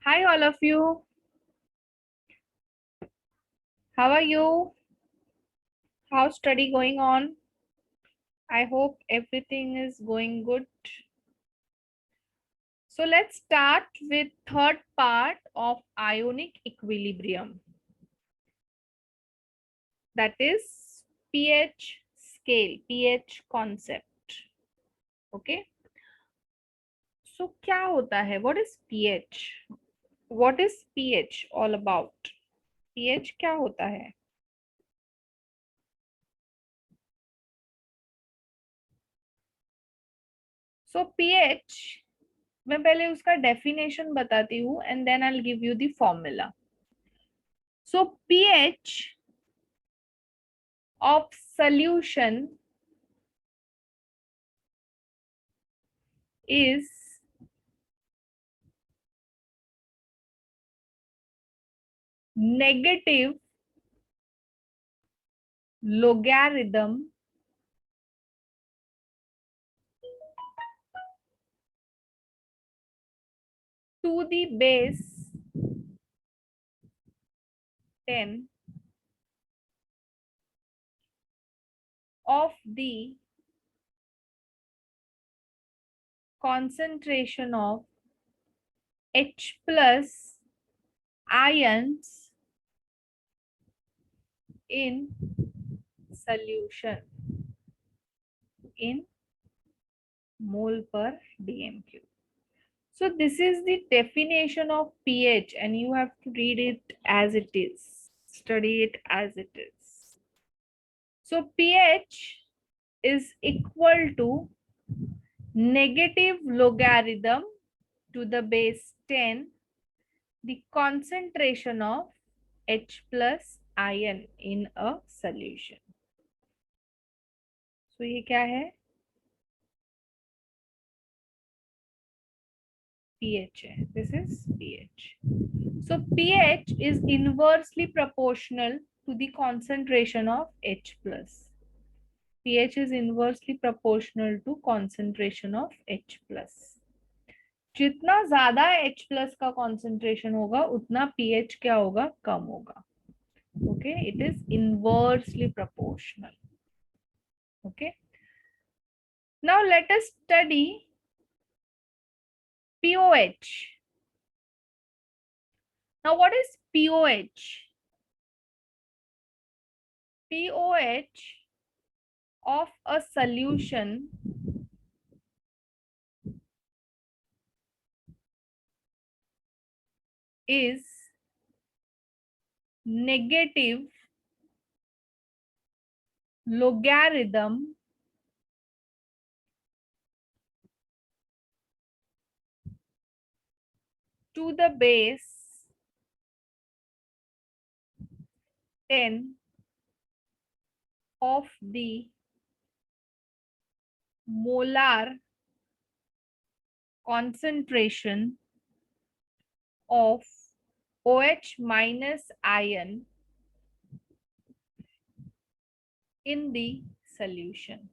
Hi, all of you. How are you? How's study going on? I hope everything is going good. So let's start with third part of ionic equilibrium. That is pH scale, pH concept. Okay. So क्या होता है? What is pH? What is pH all about? pH क्या होता है? So pH मैं पहले उसका definition बताती हूँ and then I'll give you the formula. So pH of solution is negative logarithm to the base 10 of the concentration of H plus ions in solution in mole per dm3. So this is the definition of pH and you have to read it as it is, study it as it is. So pH is equal to negative logarithm to the base 10 the concentration of H plus ion in a solution. So ये क्या है? pH है. This is pH. So pH is inversely proportional to the concentration of H plus. pH is inversely proportional to concentration of H plus. जितना ज्यादा H plus का concentration होगा उतना pH क्या होगा? कम होगा. Okay, it is inversely proportional. Okay. Now let us study pOH. Now what is pOH? pOH of a solution is negative logarithm to the base 10 of the molar concentration of OH minus ion in the solution.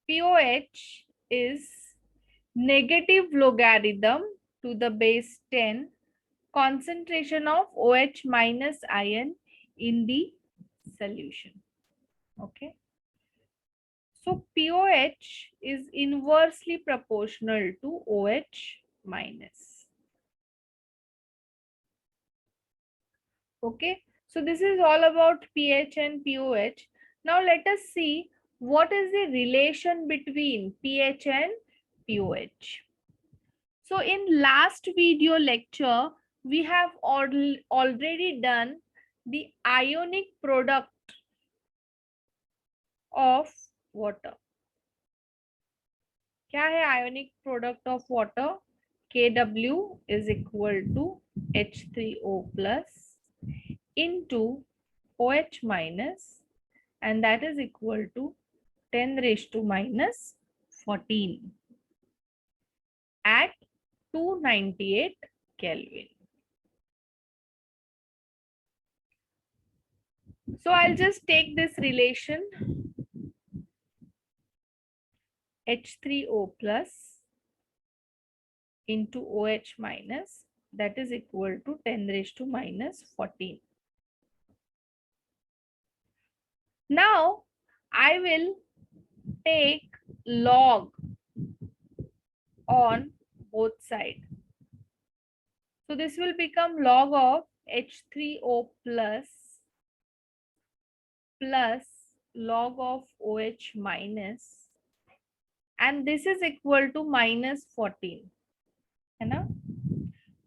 pOH is negative logarithm to the base 10 concentration of OH minus ion in the solution. Okay. So pOH is inversely proportional to OH minus. Okay. So this is all about pH and pOH. Now let us see what is the relation between pH and pOH. So in last video lecture, we have already done the ionic product of water. क्या है ionic product of water? Kw is equal to H3O plus into OH minus and that is equal to 10 raised to minus 14 at 298 Kelvin. So I'll just take this relation. H3O plus into OH minus, that is equal to 10 raised to minus 14. Now I will take log on both sides. So this will become log of H3O plus log of OH minus, and this is equal to minus 14. है ना?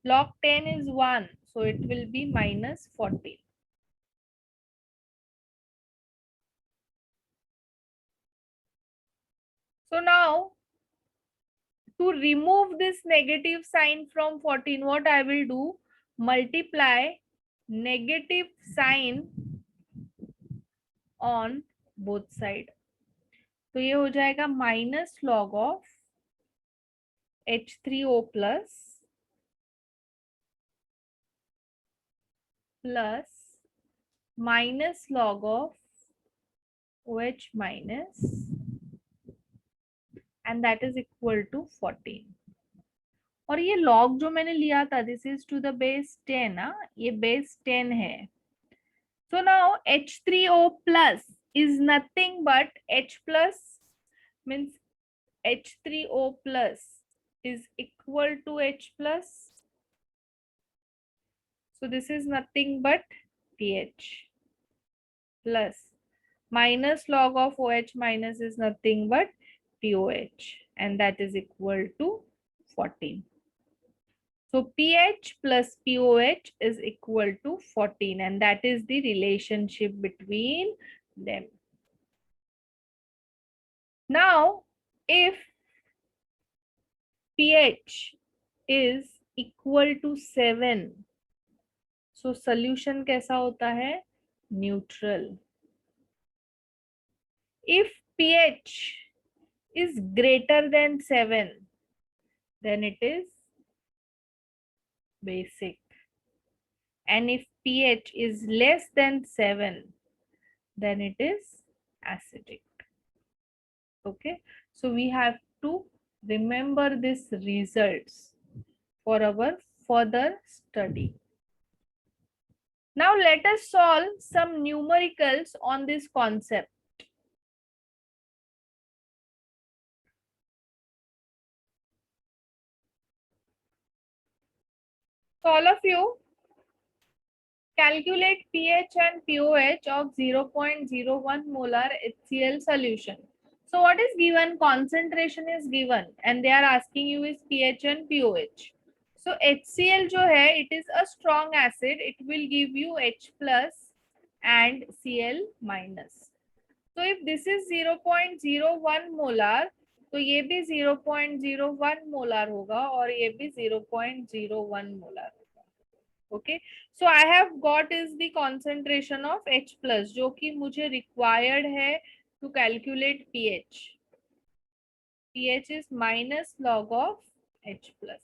Log 10 is 1, so it will be minus 14. So now to remove this negative sign from 14, what I will do? Multiply negative sign on both side. तो ये हो जाएगा minus log of H3O plus minus log of OH minus, and that is equal to 14. और ये log जो मैंने लिया था, this is to the base 10 ना, ये base 10 है. So now H3O plus is nothing but H plus means H3O plus is equal to H plus. So this is nothing but pH plus minus log of OH minus is nothing but POH, and that is equal to 14. So pH plus POH is equal to 14, and that is the relationship between them. Now, if pH is equal to 7, so solution कैसा होता है? Neutral. If pH is greater than 7, then it is basic. And if pH is less than 7, then it is acidic. Okay, so we have to remember these results for our further study. Now let us solve some numericals on this concept. So all of you calculate pH and POH of 0.01 molar HCl solution. So what is given? Concentration is given, and they are asking you is pH and POH. So HCl जो है, it is a strong acid. It will give you H plus and Cl minus. So if this is 0.01 molar, तो ये भी 0.01 molar होगा और ये भी 0.01 molar. Okay, so I have got is the concentration of H plus, जो कि मुझे required है to calculate pH. pH is minus log of H plus.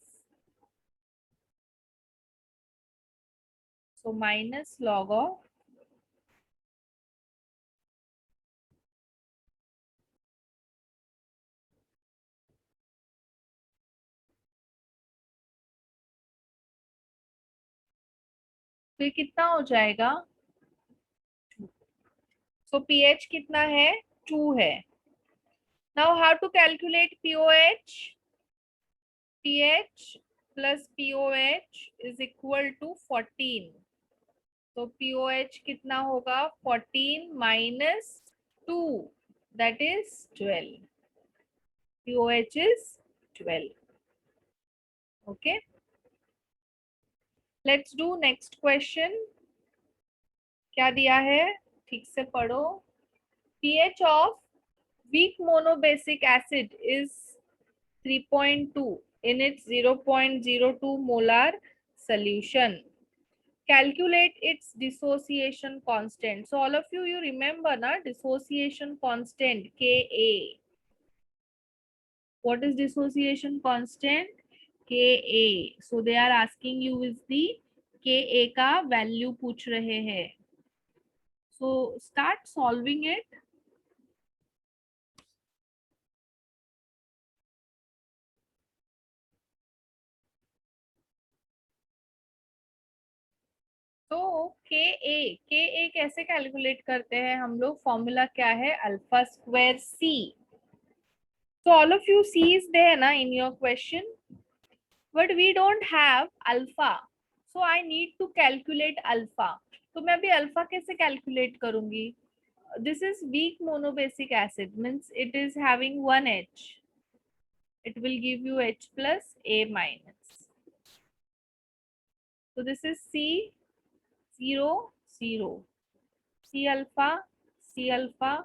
So minus log of तो ये कितना हो जाएगा? So pH कितना है? 2 है. Now how to calculate POH? pH plus POH is equal to 14. So POH कितना होगा? 14 minus 2, that is 12. POH is 12. Okay. Let's do next question. क्या दिया है? ठीक से पढ़ो. pH of weak monobasic acid is 3.2 in its 0.02 molar solution. Calculate its dissociation constant. So all of you remember na, dissociation constant Ka. What is dissociation constant? Ka. So they are asking you is the Ka का value पूछ रहे हैं. So start solving it. के ए कैसे calculate करते हैं हम लोग? फॉर्मूला क्या है? Alpha square C. So all of you C is there na in your question, but we don't have alpha. So I need to calculate alpha. तो मैं अभी अल्फा कैसे कैलकुलेट करूंगी? This is weak monobasic acid, means it is having one H. It will give you H plus A minus. So this is C 0 0, C alpha, C alpha,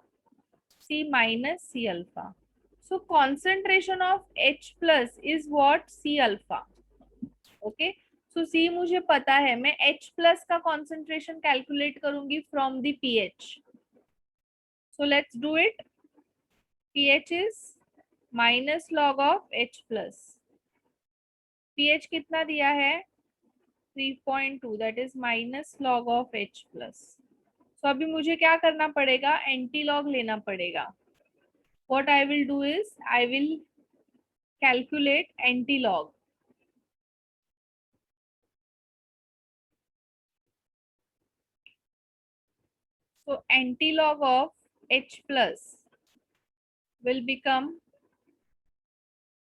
C minus, C alpha. So concentration of H plus is what? C alpha. Okay. So C मुझे पता है, मैं H plus का concentration calculate करूंगी from the pH. So let's do it. pH is minus log of H plus. pH कितना दिया है? 3.2, that is minus log of H plus. So अभी मुझे क्या करना पड़ेगा? एंटी लॉग लेना पड़ेगा. What I will do is I will calculate anti log. So anti log of H plus will become,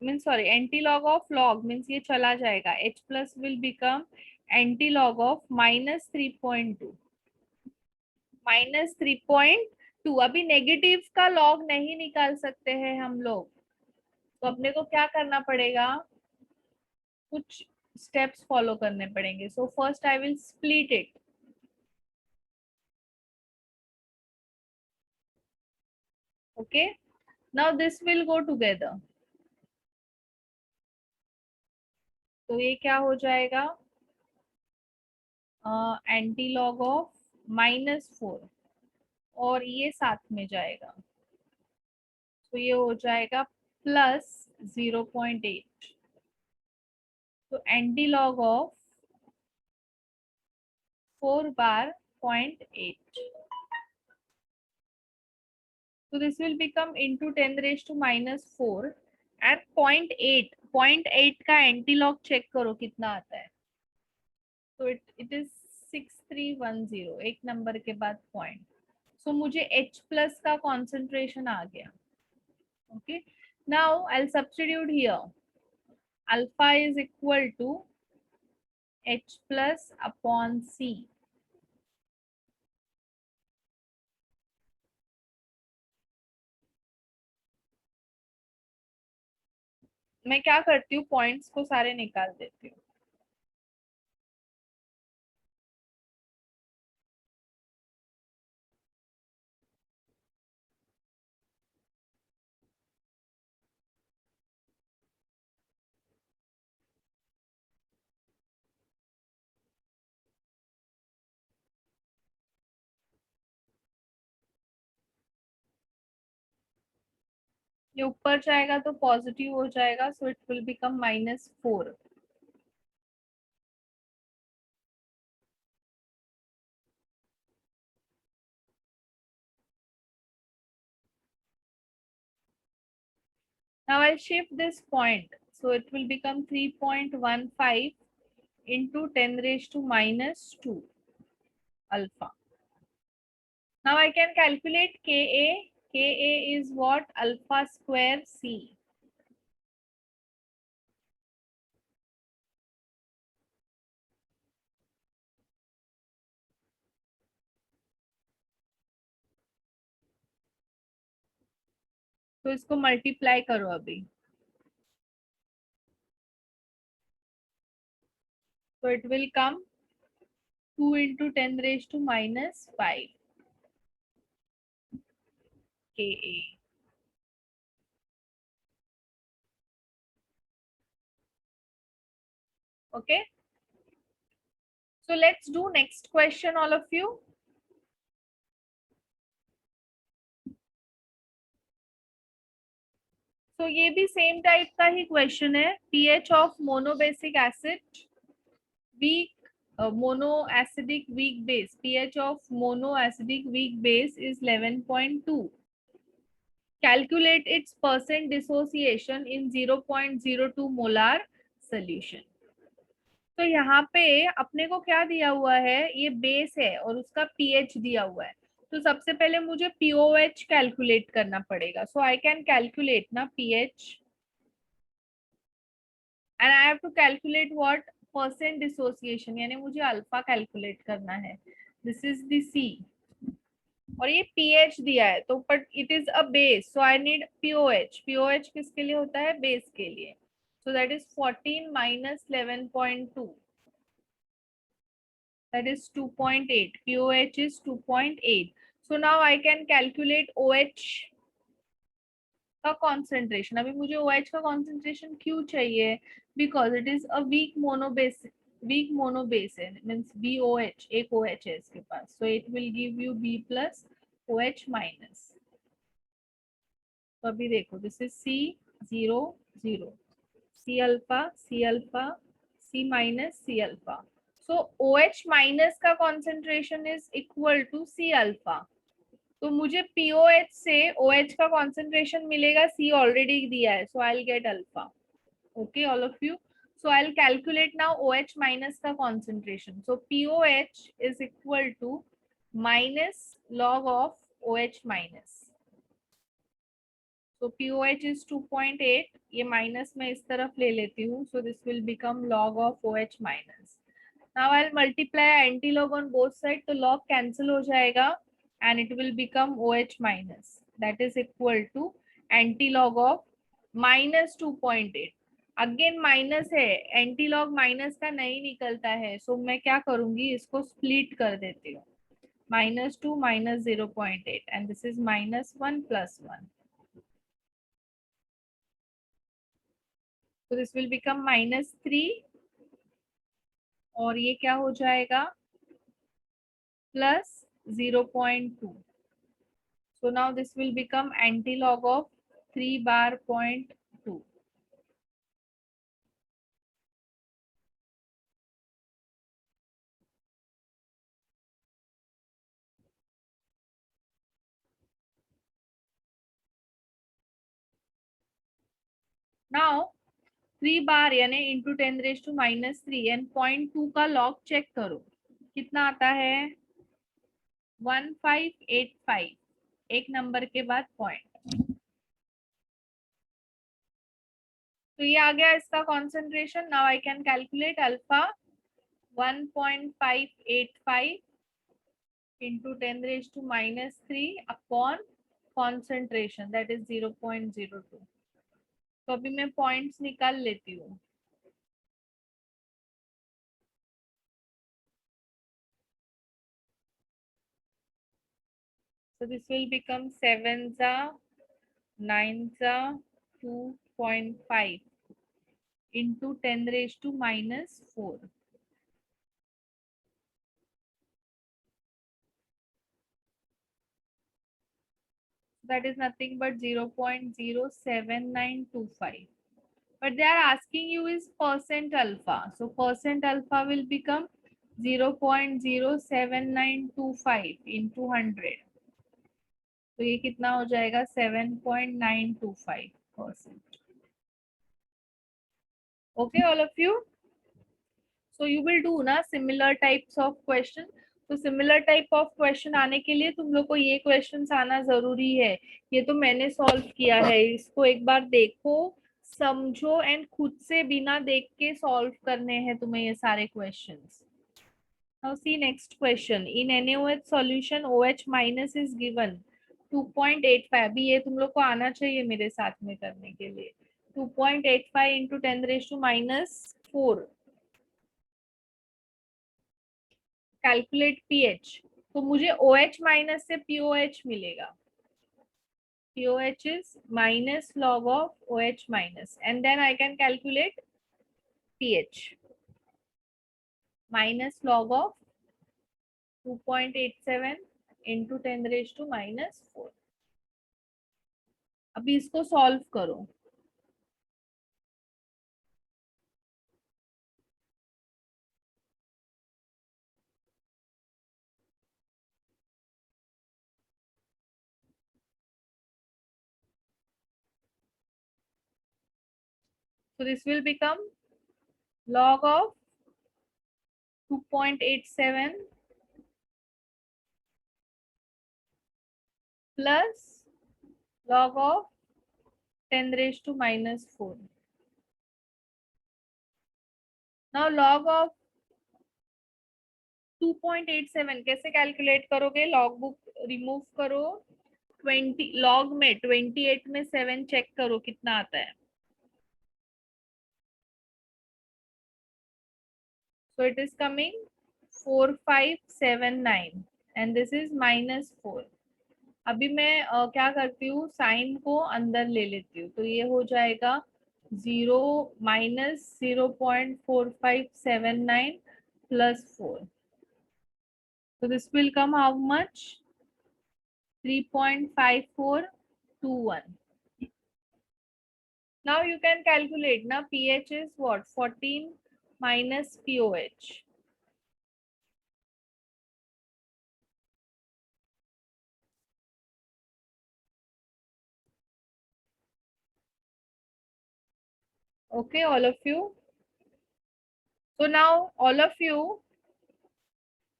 means sorry, anti log of log means ये चला जाएगा. H plus will become anti log of minus 3.2. minus 3.2. अभी negative का log नहीं निकाल सकते हैं हम लोग, तो अपने को क्या करना पड़ेगा? कुछ स्टेप्स फॉलो करने पड़ेंगे. So first I will split it. Okay, now this will go together. तो ये क्या हो जाएगा? एंटी लॉग ऑफ -4 और ये साथ में जाएगा, तो ये हो जाएगा प्लस 0.8. तो anti log of 4 bar 0.8. So this will become into 10 raised to -4 at 0.8. 0.8 का एंटी लॉग चेक करो कितना आता है. तो इट इज 6310, एक नंबर के बाद पॉइंट. सो मुझे H प्लस का कॉन्सेंट्रेशन आ गया. Okay, now I will substitute here. Alpha is equal to H plus upon C. मैं क्या करती हूँ? पॉइंट्स को सारे निकाल देती हूँ. ये ऊपर जाएगा तो पॉजिटिव हो जाएगा, so it will become -4. Now I'll shift this point, so it will become 3.15 into 10 raised to -2 alpha. Now I can calculate Ka. Ka is what? Alpha square C. तो इसको मल्टीप्लाई करो अभी. So it will come 2 into 10 raised to -5 Ka. Okay. So let's do next question, all of you. So ये भी same type का ही question है. pH of monobasic acid weak, monoacidic weak base. pH of monoacidic weak base is 11.2. Calculate its percent dissociation in 0.02 molar solution. तो यहाँ पे अपने को क्या दिया हुआ है, ये बेस है और उसका पीएच दिया हुआ है। तो सबसे पहले मुझे पीओएच कैलकुलेट करना पड़ेगा। सो आई कैन कैलकुलेट ना PH, and I have to calculate what, percent dissociation, यानी मुझे अल्फा कैलकुलेट करना है। दिस इज द सी, और ये पीएच दिया है, तो but it is a base, so I need pOH. POH किसके लिए होता है, बेस के लिए। So that is 14 minus 11.2, that is 2.8. POH is 2.8. So now I can calculate OH का concentration. अभी मुझे OH का concentration क्यों चाहिए, because it is a weak monobase, weak monobase है, means BOH, एक OH है इसके पास, so it will give you B plus OH minus. तो अभी देखो, this is C 0 0, C alpha C alpha C minus C alpha. So OH minus का concentration is equal to C alpha. तो मुझे POH से OH का concentration मिलेगा, C already दिया है, so I'll get alpha. Okay, all of you. So I'll calculate now OH minus का concentration. So POH is equal to minus log of OH minus. So POH is 2.8. ये minus में इस तरफ ले लेती हूँ. So this will become log of OH minus. Now I'll multiply anti-log on both sides. तो log cancel हो जाएगा and it will become OH minus. That is equal to anti-log of minus 2.8. Again minus है, anti-log minus का नहीं निकलता है. सो मैं क्या करूंगी, इसको स्प्लिट कर देती हूँ. -2 minus 0.8 and this is -1 plus 1. So this will become -3 और ये क्या हो जाएगा, plus 0.2. So now this will become anti-log of 3 bar 0.2. Now 3 बार यानी इंटू 10⁻³ एंड 0.2 का लॉग चेक करो, कितना आता है, 1585, एक नंबर के बाद पॉइंट. तो ये आ गया इसका concentration. Now I can calculate alpha 1.585 into 10⁻³ upon concentration that is 0.02. तो अभी मैं पॉइंट्स निकाल लेती हूँ. So this will become 7 za 9 za 2.5 into 10⁻⁻4. That is nothing but 0.07925. But they are asking you is percent alpha. So percent alpha will become 0.07925 into 100. तो ये कितना हो जाएगा, 7.925%. Okay, all of you. So you will do ना similar types of question. तो similar type of question आने के लिए तुम लोग को ये क्वेश्चंस आना जरूरी है. ये तो मैंने सॉल्व किया है, इसको एक बार देखो, समझो एंड खुद से बिना देख के सॉल्व करने हैं तुम्हें ये सारे questions. Now see next question. In NaOH solution OH minus is given 2.85. अभी ये तुम लोग को आना चाहिए मेरे साथ में करने के लिए. 2.85 into 10⁻⁻4. Calculate pH. तो मुझे OH माइनस से POH मिलेगा. POH is minus log of OH minus and then I can calculate pH. Minus log of 2.87 into 10⁻⁻4. अभी इसको सॉल्व करो. So this will become log of 2.87 plus log of 10 raised to minus 4. Now log of 2.87 कैसे calculate करोगे? Log book remove करो, 20 log में 28 में 7 check करो कितना आता है. So it is coming 4579 and this is minus 4. अभी मैं क्या करती हूँ, साइन को अंदर ले लेती हूँ, तो ये हो जाएगा 0 minus 0.4579 plus 4. So this will come how much? 3.5421. Now you can calculate. Now pH is what? 14 minus POH. Okay, all of you. So now all of you,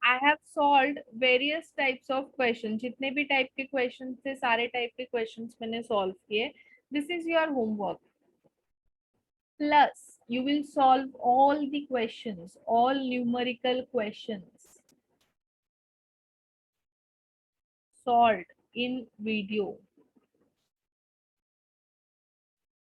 I have solved various types of questions. जितने भी type के questions थे, सारे type के questions मैंने solve किए. This is your homework. Plus, you will solve all the questions, all numerical questions solved in video.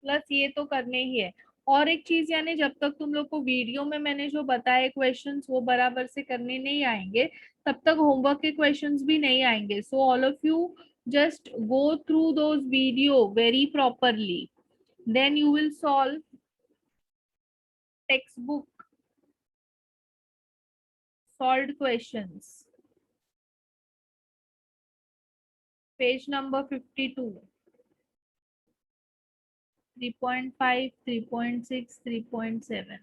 Plus ये तो करने ही है. और एक चीज, यानी जब तक तुम लोग को वीडियो में मैंने जो बताए क्वेश्चंस वो बराबर से करने नहीं आएंगे, तब तक होमवर्क के क्वेश्चंस भी नहीं आएंगे. So all of you just go through those video very properly, then you will solve textbook solved questions, page number 52, 3.5, 3.6, 3.7.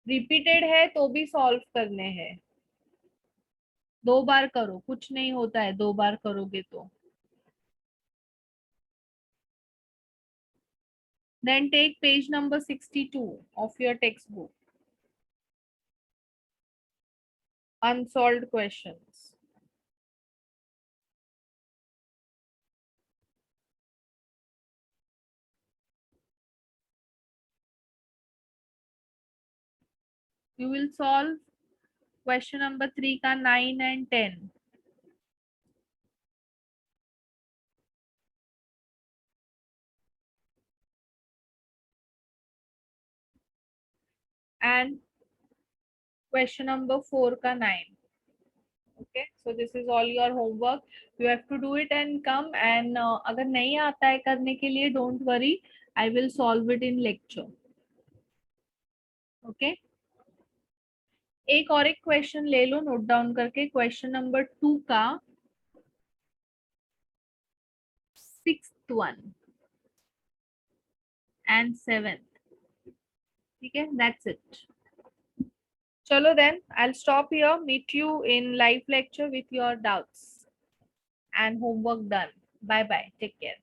Repeated है तो भी सॉल्व करने हैं. 2 बार करो, कुछ नहीं होता है 2 बार करोगे तो. Then take page number 62 of your textbook. Unsolved questions. You will solve question number 3 ka 9 and 10. And question number 4 ka 9. Okay, so this is all your homework. You have to do it and come, and अगर नहीं आता है करने के लिए, don't worry, I will solve it in lecture. Okay. एक और एक क्वेश्चन ले लो नोट डाउन करके. क्वेश्चन नंबर 2 का 6th one and 7th. ठीक है, that's it. Chalo then, I'll stop here. Meet you in live lecture with your doubts and homework done. Bye bye. Take care.